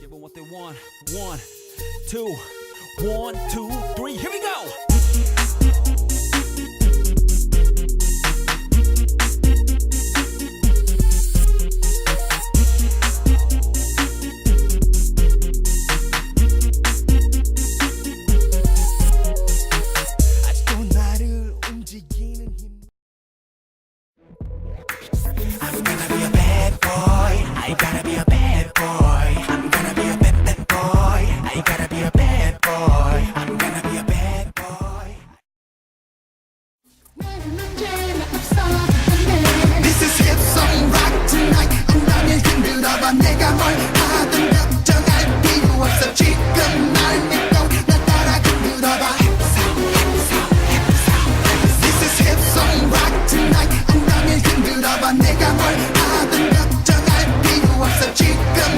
Give them what they want. 1, 2, 1, 2, 3. Here we go. 아직도 나를 움직이는 힘. I'm gonna be a bad boy. I gotta be a bad boy. I'm gonna be a bad, bad boy. I gotta be a bad boy. I'm gonna be a bad boy. This is hip song rock tonight. 엉덩이를 흔들어봐. 내가 뭘 하든 걱정할 필요 없어. 지금 날 믿고 나 따라 흔들어봐. This is hip song rock tonight. 엉덩이를 흔들어봐. 내가 뭘 하든 걱정할 필요 없어. 지금